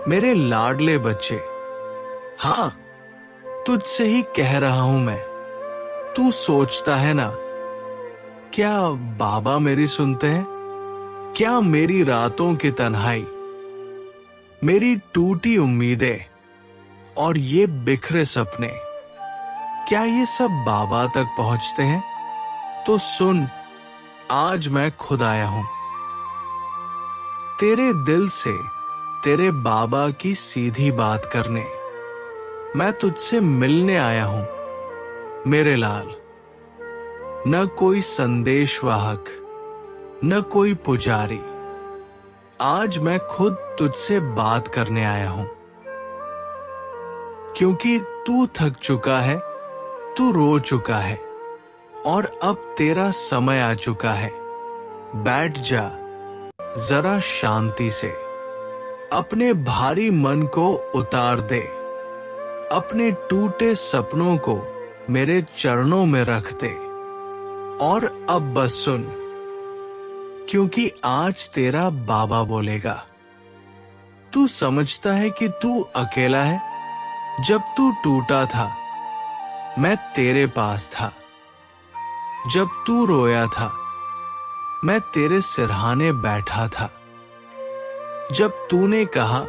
मेरे लाडले बच्चे, हाँ, तुझसे ही कह रहा हूं मैं। तू सोचता है ना, क्या बाबा मेरी सुनते हैं? क्या मेरी रातों की तन्हाई, मेरी टूटी उम्मीदें और ये बिखरे सपने, क्या ये सब बाबा तक पहुंचते हैं? तो सुन, आज मैं खुद आया हूं तेरे दिल से, तेरे बाबा की सीधी बात करने। मैं तुझसे मिलने आया हूं मेरे लाल। न कोई संदेशवाहक, न कोई पुजारी। आज मैं खुद तुझसे बात करने आया हूं, क्योंकि तू थक चुका है, तू रो चुका है और अब तेरा समय आ चुका है। बैठ जा जरा शांति से, अपने भारी मन को उतार दे, अपने टूटे सपनों को मेरे चरणों में रख दे। और अब बस सुन, क्योंकि आज तेरा बाबा बोलेगा। तू समझता है कि तू अकेला है? जब तू टूटा था, मैं तेरे पास था। जब तू रोया था, मैं तेरे सिरहाने बैठा था। जब तूने कहा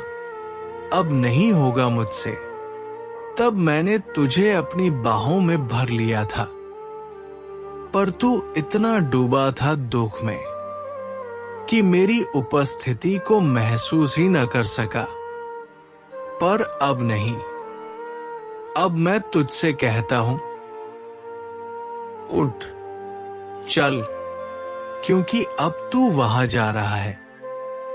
अब नहीं होगा मुझसे, तब मैंने तुझे अपनी बाहों में भर लिया था। पर तू इतना डूबा था दुख में कि मेरी उपस्थिति को महसूस ही न कर सका। पर अब नहीं, अब मैं तुझसे कहता हूं, उठ, चल, क्योंकि अब तू वहां जा रहा है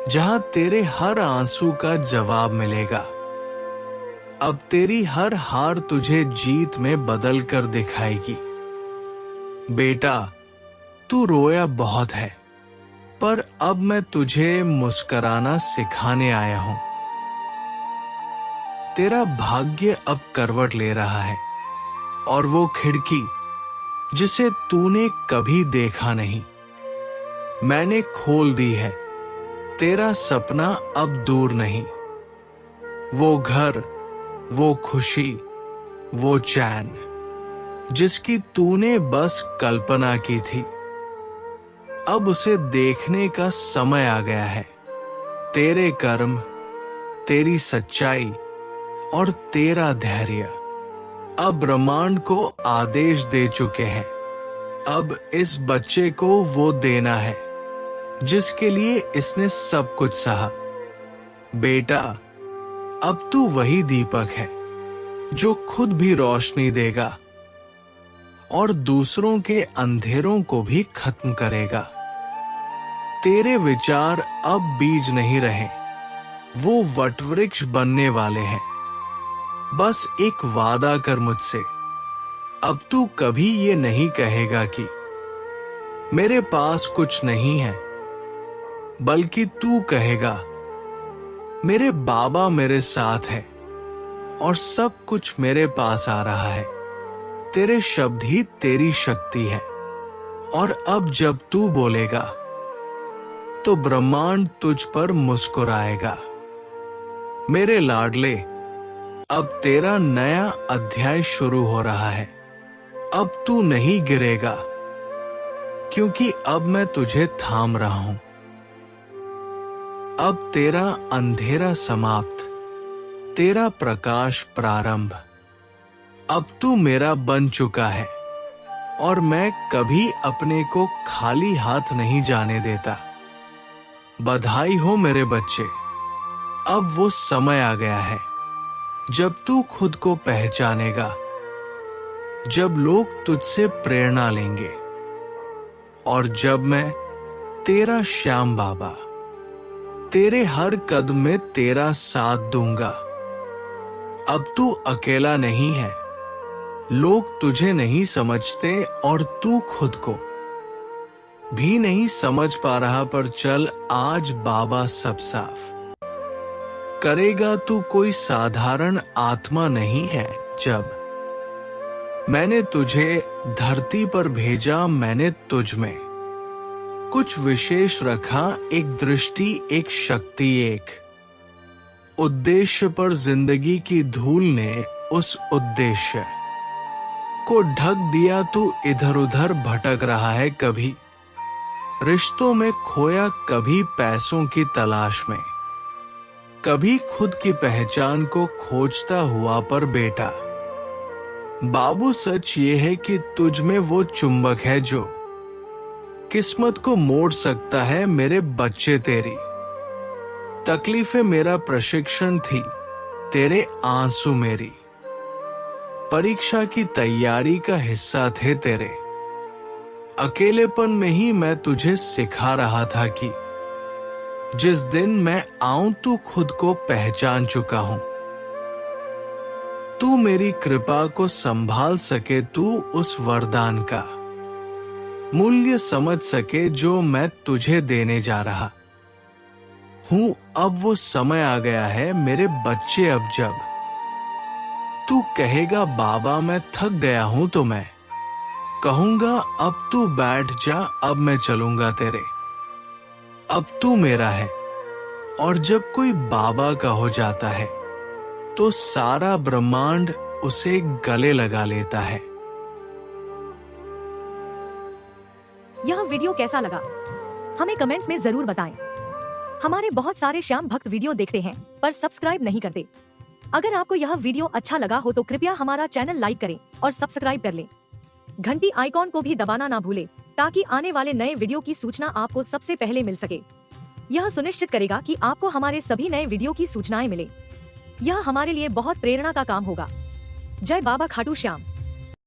जहां तेरे हर आंसू का जवाब मिलेगा। अब तेरी हर हार तुझे जीत में बदल कर दिखाएगी। बेटा, तू रोया बहुत है, पर अब मैं तुझे मुस्कुराना सिखाने आया हूं। तेरा भाग्य अब करवट ले रहा है और वो खिड़की जिसे तूने कभी देखा नहीं, मैंने खोल दी है। तेरा सपना अब दूर नहीं। वो घर, वो खुशी, वो चैन जिसकी तूने बस कल्पना की थी, अब उसे देखने का समय आ गया है। तेरे कर्म, तेरी सच्चाई और तेरा धैर्य अब ब्रह्मांड को आदेश दे चुके हैं। अब इस बच्चे को वो देना है जिसके लिए इसने सब कुछ सहा। बेटा, अब तू वही दीपक है जो खुद भी रोशनी देगा और दूसरों के अंधेरों को भी खत्म करेगा। तेरे विचार अब बीज नहीं रहे, वो वटवृक्ष बनने वाले हैं। बस एक वादा कर मुझसे, अब तू कभी ये नहीं कहेगा कि मेरे पास कुछ नहीं है, बल्कि तू कहेगा मेरे बाबा मेरे साथ है और सब कुछ मेरे पास आ रहा है। तेरे शब्द ही तेरी शक्ति है और अब जब तू बोलेगा तो ब्रह्मांड तुझ पर मुस्कुराएगा। मेरे लाडले, अब तेरा नया अध्याय शुरू हो रहा है। अब तू नहीं गिरेगा, क्योंकि अब मैं तुझे थाम रहा हूं। अब तेरा अंधेरा समाप्त, तेरा प्रकाश प्रारंभ। अब तू मेरा बन चुका है और मैं कभी अपने को खाली हाथ नहीं जाने देता। बधाई हो मेरे बच्चे, अब वो समय आ गया है जब तू खुद को पहचानेगा, जब लोग तुझसे प्रेरणा लेंगे और जब मैं तेरा श्याम बाबा तेरे हर कदम में तेरा साथ दूंगा। अब तू अकेला नहीं है। लोग तुझे नहीं समझते और तू खुद को भी नहीं समझ पा रहा, पर चल, आज बाबा सब साफ करेगा। तू कोई साधारण आत्मा नहीं है। जब मैंने तुझे धरती पर भेजा, मैंने तुझ में कुछ विशेष रखा, एक दृष्टि, एक शक्ति, एक उद्देश्य पर जिंदगी की धूल ने उस उद्देश्य को ढक दिया। तू इधर उधर भटक रहा है, कभी रिश्तों में खोया, कभी पैसों की तलाश में, कभी खुद की पहचान को खोजता हुआ। पर बेटा बाबू, सच ये है कि तुझ में वो चुंबक है जो किस्मत को मोड़ सकता है। मेरे बच्चे, तेरी तकलीफें मेरा प्रशिक्षण थी, तेरे आंसू मेरी परीक्षा की तैयारी का हिस्सा थे। तेरे अकेलेपन में ही मैं तुझे सिखा रहा था कि जिस दिन मैं आऊं तू खुद को पहचान चुका हूं। तू मेरी कृपा को संभाल सके, तू उस वरदान का मूल्य समझ सके जो मैं तुझे देने जा रहा हूं। अब वो समय आ गया है मेरे बच्चे, अब जब तू कहेगा बाबा मैं थक गया हूं, तो मैं कहूंगा अब तू बैठ जा, अब मैं चलूंगा तेरे। अब तू मेरा है। और जब कोई बाबा का हो जाता है तो सारा ब्रह्मांड उसे गले लगा लेता है। यह वीडियो कैसा लगा हमें कमेंट्स में जरूर बताएं। हमारे बहुत सारे श्याम भक्त वीडियो देखते हैं पर सब्सक्राइब नहीं करते। अगर आपको यह वीडियो अच्छा लगा हो तो कृपया हमारा चैनल लाइक करें और सब्सक्राइब कर लें। घंटी आइकॉन को भी दबाना ना भूलें ताकि आने वाले नए वीडियो की सूचना आपको सबसे पहले मिल सके। यह सुनिश्चित करेगा कि आपको हमारे सभी नए वीडियो की सूचनाएं मिले। यह हमारे लिए बहुत प्रेरणा का काम होगा। जय बाबा खाटू श्याम।